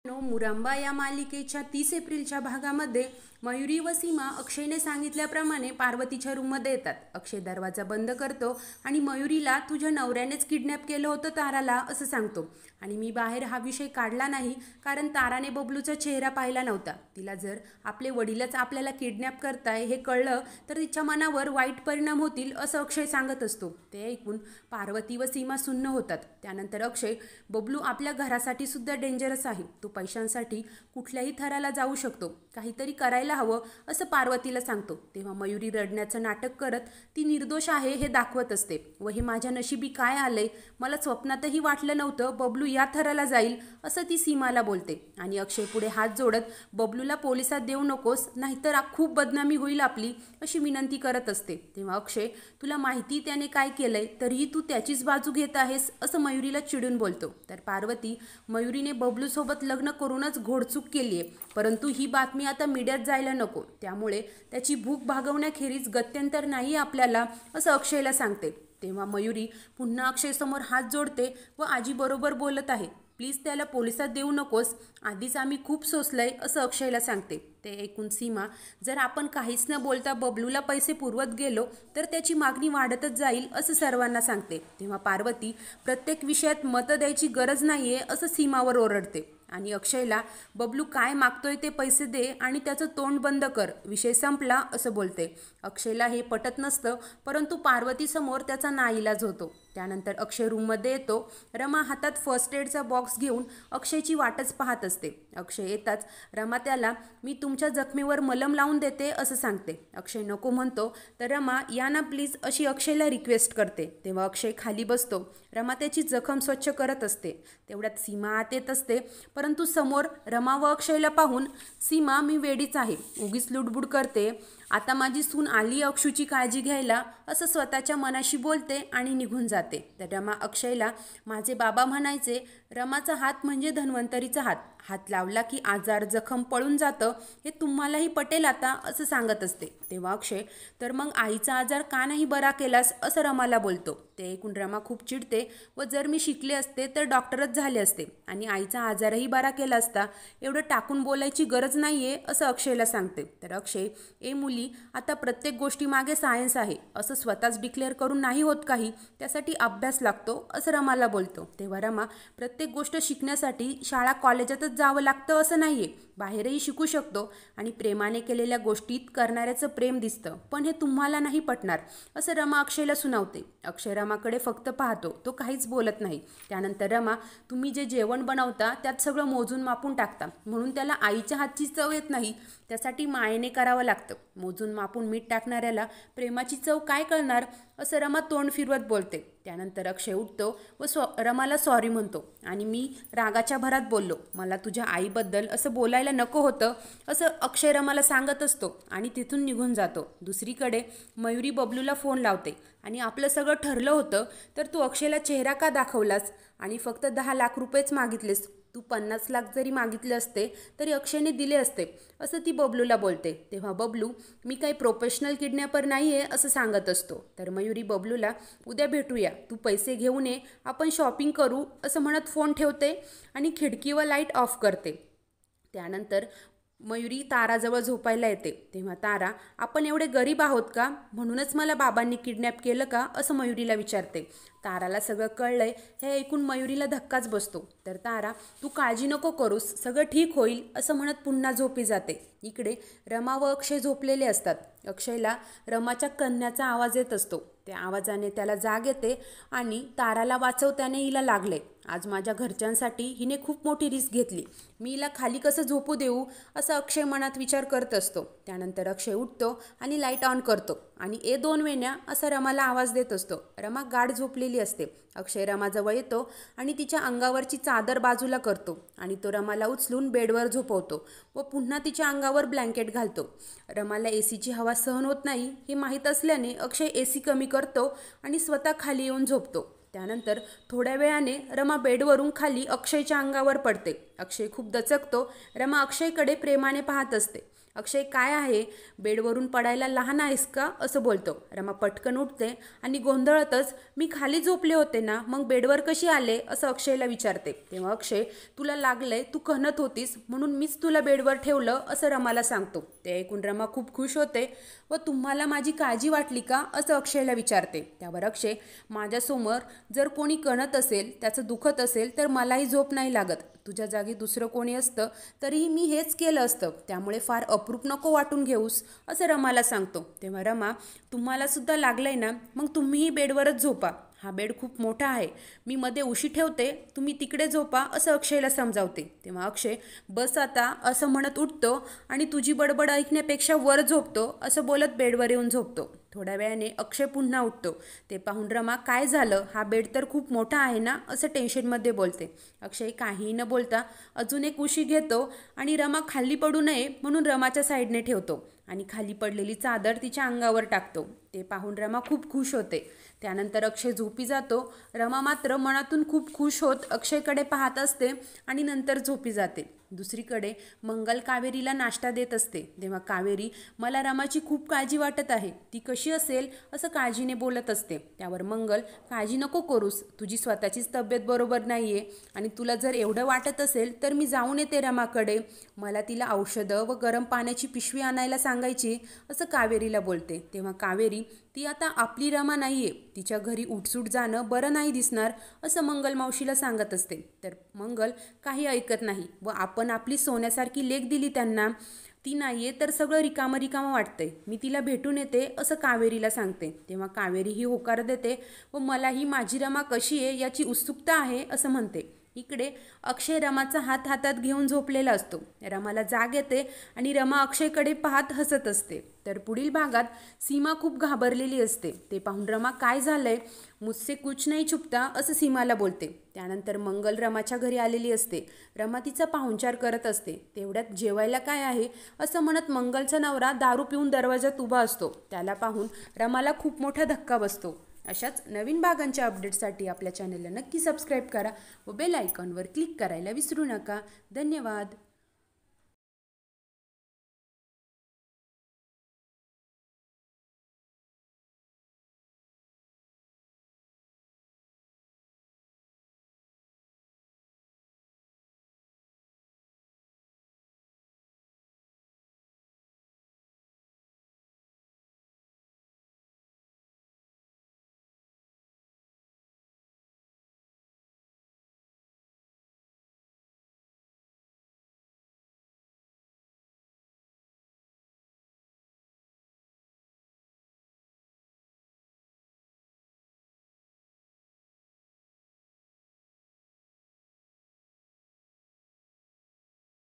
मुरांबा या मालिकेच्या 30 एप्रिलच्या भागामध्ये मयुरी व सीमा अक्षयने सांगितल्याप्रमाणे पार्वतीच्या रूममध्ये येतात। अक्षय दरवाजा बंद करतो आणि मयुरीला तुझ्या नवऱ्यानेच किडनॅप केलं होतं ताराला असं सांगतो आणि मी बाहेर हा विषय काढला नाही कारण ताराने बबलूचा चेहरा पाहिला नव्हता। तिला जर आपले वडीलच आपल्याला किडनॅप करताय हे कळलं तर तिच्या मनावर वाईट परिणाम होतील असं अक्षय सांगत असतो। ते ऐकून पार्वती व सीमा सुन्न होतात। त्यानंतर अक्षय, बबलू आपल्या घरासाठी सुद्धा डेंजरस आहे, तो पैशांसाठी कुठल्याही थराला जाऊ शकतो, काहीतरी करायला हवं असं पार्वतीला सांगतो। तेव्हा मयुरी रडण्याचं नाटक करत ती निर्दोष आहे हे दाखवत असते व हे माझ्या नशिबी काय आलंय, मला स्वप्नातही वाटलं नव्हतं बबलू या थराला जाईल असं ती सीमाला बोलते आणि अक्षय पुढे हात जोडत बबलूला पोलिसात देऊ नकोस नाहीतर खूप बदनामी होईल आपली अशी विनंती करत असते। तेव्हा अक्षय, तुला माहिती त्याने काय केलंय तरीही तू त्याचीच बाजू घेत आहेस असं मयुरीला चिडून बोलतो। तर पार्वती, मयुरीने बबलू सोबत लग्न करूनच घोडचूक केली आहे, परंतु ही बातमी आता मीडियात जायला नको, त्यामुळे त्याची भूक भागवण्याखेरीज गत्यंतर नाही आपल्याला असं अक्षयला सांगते। तेव्हा मयुरी पुन्हा अक्षय समोर हात जोडते व आजी बरोबर बोलत आहे, प्लीज त्याला पोलिसात देऊ नकोस, आधीच आम्ही खूप सोसलंय असं अक्षयला सांगते। ते ऐकून सीमा, जर आपण काहीच न बोलता बबलूला पैसे पुरवत गेलो तर त्याची मागणी वाढतच जाईल असं सर्वांना सांगते। तेव्हा पार्वती, प्रत्येक विषयात मतं द्यायची गरज नाहीये असं सीमावर ओरडते आणि अक्षयला, बबलू काय मागतोय ते पैसे दे आणि त्याचं तोंड बंद कर, विषय संपला असं बोलते। अक्षयला हे पटत नसतं, परंतु पार्वतीसमोर त्याचा नाईलाज होतो। त्यानंतर अक्षय रूममध्ये येतो। रमा हातात फर्स्ट एडचा बॉक्स घेऊन अक्षयची वाटच पाहत असते। अक्षय येताच रमा त्याला, मी तुमच्या जखमेवर मलम लावून देते असं सांगते। अक्षय नको म्हणतो तर रमा, या ना प्लीज अशी अक्षयला रिक्वेस्ट करते। तेव्हा अक्षय खाली बसतो। रमा त्याची जखम स्वच्छ करत असते। तेवढ्यात सीमा आत येत असते, परंतु समोर रमा व अक्षयला पाहून सीमा, मी वेडीच आहे, उगीच लुडबुड करते, आता माझी सून आली अक्षूची काळजी घ्यायला असं स्वतःच्या मनाशी बोलते आणि निघून जाते। तर रमा अक्षयला, माझे बाबा म्हणायचे रमाचा हात म्हणजे धन्वंतरीचा हात, हात लावला की आजार जखम पळून जातं, हे तुम्हालाही पटेल आता असं सांगत असते। तेव्हा अक्षय, तर मग आईचा आजार का नाही बरा केलास असं रमाला बोलतो। ते ऐकून रमा खूप चिडते व जर मी शिकले असते तर डॉक्टरच झाले असते आणि आईचा आजारही बरा केला असता, एवढं टाकून बोलायची गरज नाहीये असं अक्षयला सांगते। तर अक्षय, ए मुली, आता प्रत्येक गोष्टी मागे सायन्स आहे, असं स्वतःच डिक्लेअर करून नाही होत काही, त्यासाठी अभ्यास लागतो असं रमाला बोलतो। तेव्हा रमा, प्रत्येक गोष्ट शिकण्यासाठी शाळा कॉलेजातच जावं लागतं असं नाहीये, बाहेरही शिकू शकतो आणि प्रेमाने केलेल्या गोष्टीत करणाऱ्याचं प्रेम दिसतं, पण हे तुम्हाला नाही पटणार असं रमा अक्षयला सुनावते। अक्षय रमाकडे फक्त पाहतो, तो काहीच बोलत नाही। त्यानंतर रमा, तुम्ही जे जेवण बनवता त्यात सगळं मोजून मापून टाकता, म्हणून त्याला आईच्या हातची चव येत नाही, त्यासाठी मायेने करावं लागतं, मोजून मापून मीठ टाकणाऱ्याला प्रेमाची चव काय कळणार असं रमा तोंड फिरवत बोलते। त्यानंतर अक्षय उठतो व रमाला सॉरी म्हणतो आणि मी रागाच्या भरात बोललो, मला तुझ्या आईबद्दल असं बोलायला नको होतं असं अक्षय रमाला सांगत असतो आणि तिथून निघून जातो। दुसरीकडे मयुरी बबलूला फोन लावते आणि आपलं सगळं ठरलं होतं तर तू अक्षयला चेहरा का दाखवलास आणि फक्त 10 लाख रुपयेच मागितलेस, तू 50 लाख जरी मागितले असते तरी अक्षयने दिले असते असं ती बबलूला बोलते। तेव्हा बबलू, मी काही प्रोफेशनल किडनॅपर नाही आहे असं सांगत असतो। तर मयुरी बबलूला, उद्या भेटूया, तू पैसे घेऊन ये, आपण शॉपिंग करू असं म्हणत फोन ठेवते आणि खिडकी व लाईट ऑफ करते। त्यानंतर मयुरी ताराजवळ झोपायला येते। तेव्हा तारा, आपण एवढे गरीब आहोत का, म्हणूनच मला बाबांनी किडनॅप केलं का असं मयुरीला विचारते। ताराला सगळं कळलंय हे ऐकून मयुरीला धक्काच बसतो। तर तारा, तू काळजी नको करूस, सगळं ठीक होईल असं म्हणत पुन्हा झोपी जाते। इकडे रमा व अक्षय झोपलेले असतात। अक्षयला रमाच्या कन्याचा आवाज येत असतो, त्या आवाजाने त्याला जाग येते आणि ताराला वाचवत्याने हिला लागले, आज माझ्या घरच्यांसाठी हिने खूप मोठी रिस्क घेतली, मी हिला खाली कसं झोपू देऊ असं अक्षय मनात विचार करत असतो। त्यानंतर अक्षय उठतो आणि लाईट ऑन करतो आणि ए 2 वेण्या असा रमाला आवाज देत असतो। रमा गाढ झोपलेली असते। अक्षय रमाजवळ येतो आणि तिच्या अंगावरची चादर बाजूला करतो आणि तो रमाला उचलून बेडवर झोपवतो व पुन्हा तिच्या अंगावर ब्लँकेट घालतो। रमाला एसीची हवा सहन होत नाही हे माहीत असल्याने अक्षय एसी कमी करतो आणि स्वतः खाली येऊन झोपतो। त्यानंतर थोड्या वेळाने रमा बेडवरून खाली अक्षयच्या अंगावर पडते। अक्षय खूप दचकतो। रमा अक्षयकडे प्रेमाने पाहत असते। अक्षय काय आहे, बेडवरून पडायला लहान आहेस का असं बोलतो. रमा पटकन उठते आणि गोंधळतच मी खाली झोपले होते ना, मग बेडवर कशी आले असं अक्षयला विचारते. तेव्हा अक्षय तुला लागलंय, तू कणत होतीस म्हणून मीच तुला बेडवर ठेवलं असं रमाला सांगतो. ते ऐकून रमा खूप खुश होते व तुम्हाला माझी काळजी वाटली का असं अक्षयला विचारते. त्यावर अक्षय माझ्यासमोर जर कोणी कणत असेल, त्याचं दुखत असेल तर मलाही झोप नाही लागत. तुझ्या जागी दुसरं कोणी असतं तरीही मी हेच केलं असतं, त्यामुळे फार अप्रूप नको वाटून घेऊस असं रमाला सांगतो. तेव्हा रमा तुम्हाला सुद्धा लागलंय ना, मग तुम्हीही बेडवरच झोपा. हा बेड खूप मोठा आहे, मी मध्ये उशी ठेवते, तुम्ही तिकडे झोपा असं अक्षयला समजावते. तेव्हा अक्षय बस आता असं म्हणत उठतो आणि तुझी बडबड ऐकण्यापेक्षा वर झोपतो असं बोलत बेडवर येऊन झोपतो. थोड्या वेळाने अक्षय पुन्हा उठतो. ते पाहून रमा काय झालं, हा बेड तर खूप मोठा आहे ना असं टेन्शनमध्ये बोलते. अक्षय काहीही न बोलता अजून एक उशी घेतो आणि रमा खाली पडू नये म्हणून रमाच्या साईडने ठेवतो आणि खाली पडलेली चादर तिच्या अंगावर टाकतो. ते पाहून रमा खूप खुश होते. त्यानंतर अक्षय झोपी जातो. रमा मात्र मनातून खूप खुश होत अक्षयकडे पाहत असते आणि नंतर झोपी जाते. दुसरीकडे मंगल कावेरीला नाश्ता देत असते. तेव्हा कावेरी मला रमाची खूप काळजी वाटत आहे, ती कशी असेल असं काळजीने बोलत असते. त्यावर मंगल काळजी नको करूस, तुझी स्वतःचीच तब्येत बरोबर नाही आहे आणि तुला जर एवढं वाटत असेल तर मी जाऊन येते रमाकडे, मला तिला औषधं व गरम पाण्याची पिशवी आणायला सांगायची असं कावेरीला बोलते. तेव्हा कावेरी ती आता आपली रमा नाही आहे, तिच्या घरी उठसूट जाणं बरं नाही दिसणार असं मंगल मावशीला सांगत असते. तर मंगल काही ऐकत नाही व आपण आपली सोन्यासारखी लेक दिली त्यांना, ती नाही आहे तर सगळं रिकामं रिकामं वाटतंय, मी तिला भेटून येते असं कावेरीला सांगते. तेव्हा कावेरी ही होकार देते व मलाही माझी रमा कशी आहे याची उत्सुकता आहे असं म्हणते. इकडे अक्षय रमाचा हात हातात घेऊन झोपलेला असतो. रमाला जाग येते आणि रमा अक्षयकडे पाहत हसत असते. तर पुढील भागात सीमा खूप घाबरलेली असते. ते पाहून रमा काय झालंय, मुझसे कुछ नाही छुपता असं सीमाला बोलते. त्यानंतर मंगल रमाच्या घरी आलेली असते. रमा तिचा पाहुणचार करत असते. तेवढ्यात जेवायला काय आहे असं म्हणत मंगलचा नवरा दारू पिऊन दरवाजात उभा असतो. त्याला पाहून रमाला खूप मोठा धक्का बसतो. अशाच नवीन भागांच्या अपडेट्ससाठी आपल्या चॅनलला नक्की सबस्क्राईब करा व बेल आयकॉनवर क्लिक करायला विसरू नका. धन्यवाद.